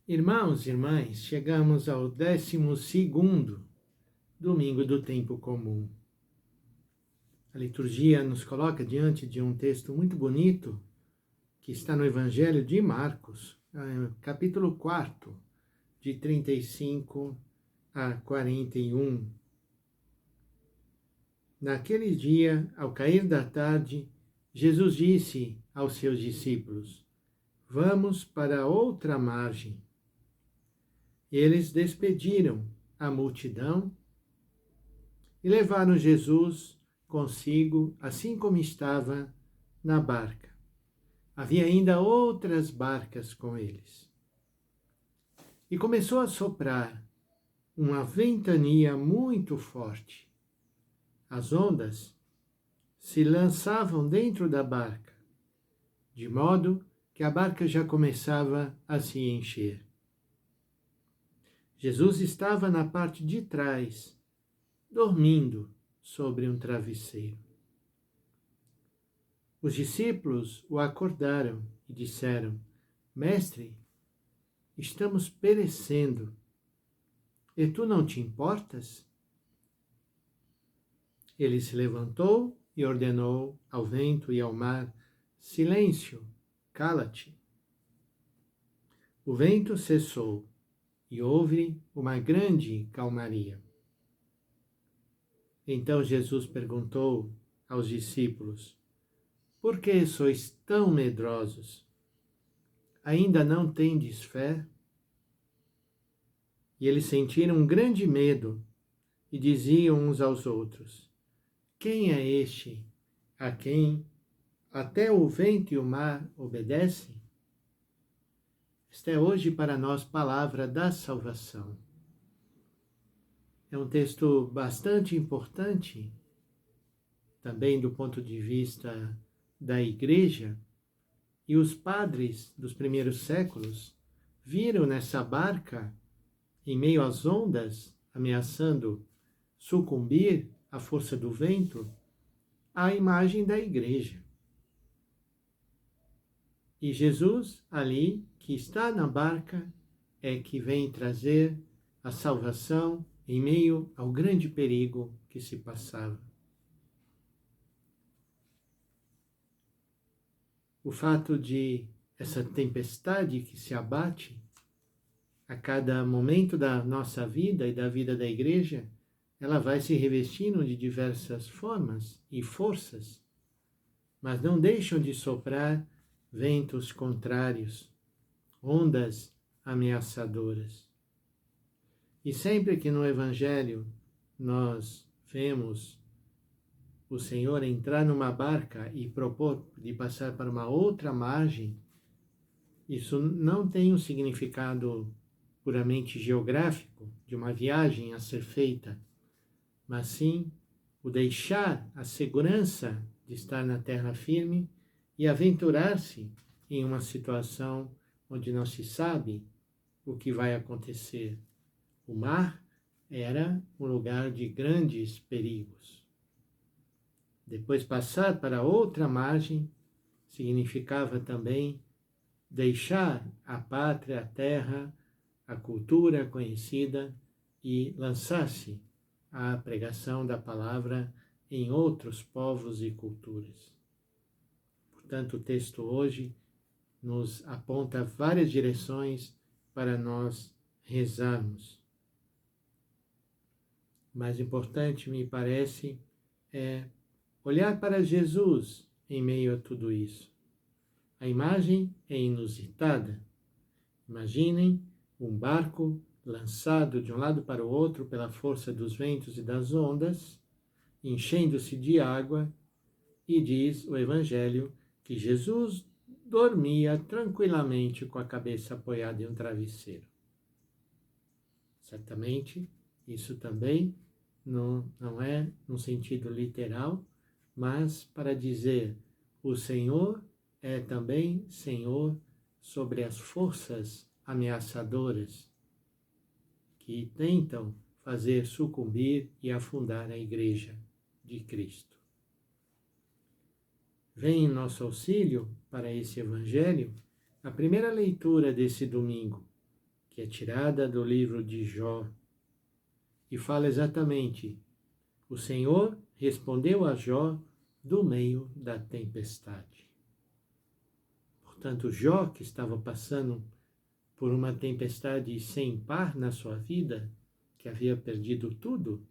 Irmãos e irmãs, chegamos ao 12º domingo do tempo comum. A liturgia nos coloca diante de um texto muito bonito que está no Evangelho de Marcos, capítulo 4, de 35 a 41. Naquele dia, ao cair da tarde, Jesus disse aos seus discípulos: Vamos para outra margem. Eles despediram a multidão e levaram Jesus consigo, assim como estava na barca. Havia ainda outras barcas com eles. E começou a soprar uma ventania muito forte. As ondas se lançavam dentro da barca, de modo que a barca já começava a se encher. Jesus estava na parte de trás, dormindo sobre um travesseiro. Os discípulos o acordaram e disseram: Mestre, estamos perecendo, e tu não te importas? Ele se levantou e ordenou ao vento e ao mar: Silêncio, cala-te. O vento cessou e houve uma grande calmaria. Então Jesus perguntou aos discípulos: Por que sois tão medrosos? Ainda não tendes fé? E eles sentiram um grande medo e diziam uns aos outros: Quem é este a quem até o vento e o mar obedecem? Esta é hoje para nós palavra da salvação. É um texto bastante importante, também do ponto de vista da Igreja, e os padres dos primeiros séculos viram nessa barca, em meio às ondas, ameaçando sucumbir à força do vento, a imagem da Igreja. E Jesus, ali, que está na barca, é que vem trazer a salvação em meio ao grande perigo que se passava. O fato de essa tempestade que se abate a cada momento da nossa vida e da vida da Igreja, ela vai se revestindo de diversas formas e forças, mas não deixam de soprar ventos contrários, ondas ameaçadoras. E sempre que no Evangelho nós vemos o Senhor entrar numa barca e propor de passar para uma outra margem, isso não tem um significado puramente geográfico de uma viagem a ser feita, mas sim o deixar a segurança de estar na terra firme e aventurar-se em uma situação onde não se sabe o que vai acontecer. O mar era um lugar de grandes perigos. Depois passar para outra margem significava também deixar a pátria, a terra, a cultura conhecida e lançar-se à pregação da palavra em outros povos e culturas. Portanto, o texto hoje nos aponta várias direções para nós rezarmos. O mais importante, me parece, é olhar para Jesus em meio a tudo isso. A imagem é inusitada. Imaginem um barco lançado de um lado para o outro pela força dos ventos e das ondas, enchendo-se de água, e diz o Evangelho que Jesus dormia tranquilamente com a cabeça apoiada em um travesseiro. Certamente, isso também não é no sentido literal, mas para dizer o Senhor é também Senhor sobre as forças ameaçadoras que tentam fazer sucumbir e afundar a Igreja de Cristo. Vem em nosso auxílio para esse Evangelho a primeira leitura desse domingo, que é tirada do livro de Jó e fala exatamente: o Senhor respondeu a Jó do meio da tempestade. Portanto, Jó, que estava passando por uma tempestade sem par na sua vida, que havia perdido tudo,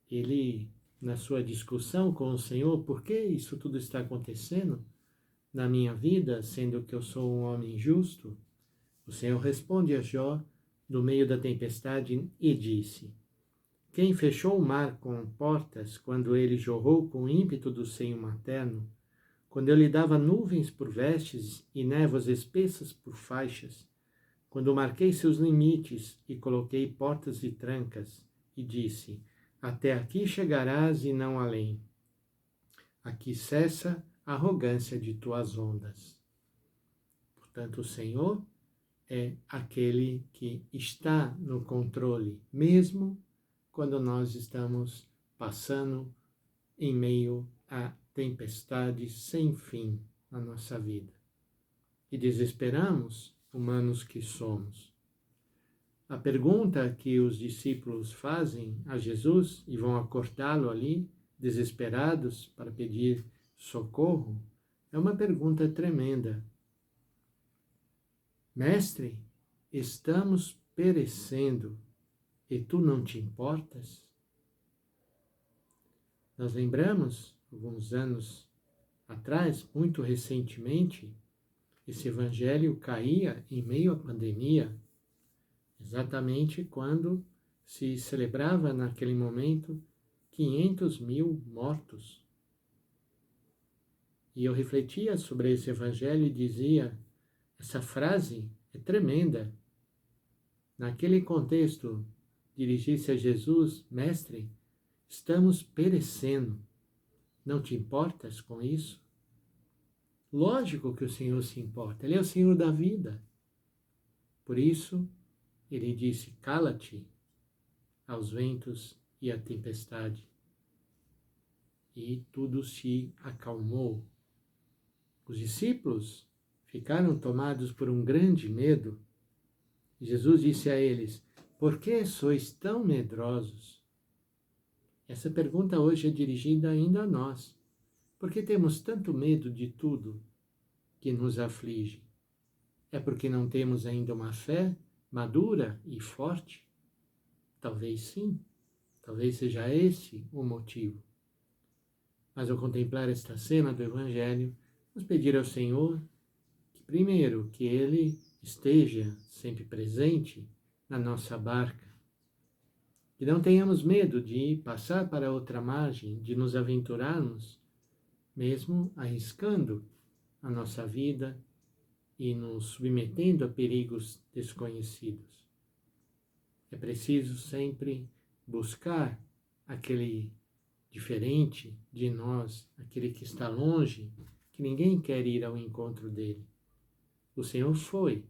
ele, na sua discussão com o Senhor, por que isso tudo está acontecendo na minha vida, sendo que eu sou um homem justo? O Senhor responde a Jó no meio da tempestade e disse: quem fechou o mar com portas quando ele jorrou com o ímpeto do seio materno, quando eu lhe dava nuvens por vestes e névoas espessas por faixas, quando marquei seus limites e coloquei portas e trancas, e disse: até aqui chegarás e não além. Aqui cessa a arrogância de tuas ondas. Portanto, o Senhor é aquele que está no controle, mesmo quando nós estamos passando em meio a tempestades sem fim na nossa vida. E desesperamos, humanos que somos. A pergunta que os discípulos fazem a Jesus e vão acordá-lo ali, desesperados para pedir socorro, é uma pergunta tremenda. Mestre, estamos perecendo e tu não te importas? Nós lembramos, alguns anos atrás, muito recentemente, esse evangelho caía em meio à pandemia, exatamente quando se celebrava naquele momento 500.000 mortos. E eu refletia sobre esse evangelho e dizia, essa frase é tremenda. Naquele contexto, dirigir-se a Jesus: mestre, estamos perecendo, não te importas com isso? Lógico que o Senhor se importa, Ele é o Senhor da vida. Por isso, Ele disse: cala-te aos ventos e à tempestade. E tudo se acalmou. Os discípulos ficaram tomados por um grande medo. Jesus disse a eles: por que sois tão medrosos? Essa pergunta hoje é dirigida ainda a nós. Por que temos tanto medo de tudo que nos aflige? É porque não temos ainda uma fé madura e forte? Talvez sim, talvez seja esse o motivo. Mas ao contemplar esta cena do Evangelho, vamos pedir ao Senhor que, primeiro, que Ele esteja sempre presente na nossa barca, que não tenhamos medo de passar para outra margem, de nos aventurarmos, mesmo arriscando a nossa vida e nos submetendo a perigos desconhecidos. É preciso sempre buscar aquele diferente de nós, aquele que está longe, que ninguém quer ir ao encontro dele. O Senhor foi.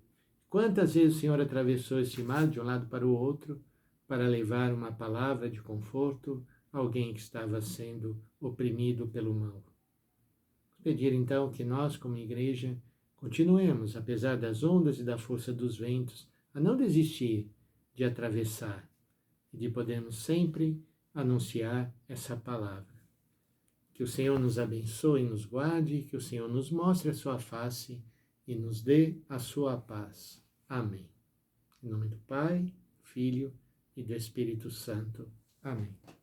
Quantas vezes o Senhor atravessou esse mar de um lado para o outro para levar uma palavra de conforto a alguém que estava sendo oprimido pelo mal? Pedir então que nós, como igreja, continuemos, apesar das ondas e da força dos ventos, a não desistir de atravessar e de podermos sempre anunciar essa palavra. Que o Senhor nos abençoe e nos guarde, que o Senhor nos mostre a sua face e nos dê a sua paz. Amém. Em nome do Pai, Filho e do Espírito Santo. Amém.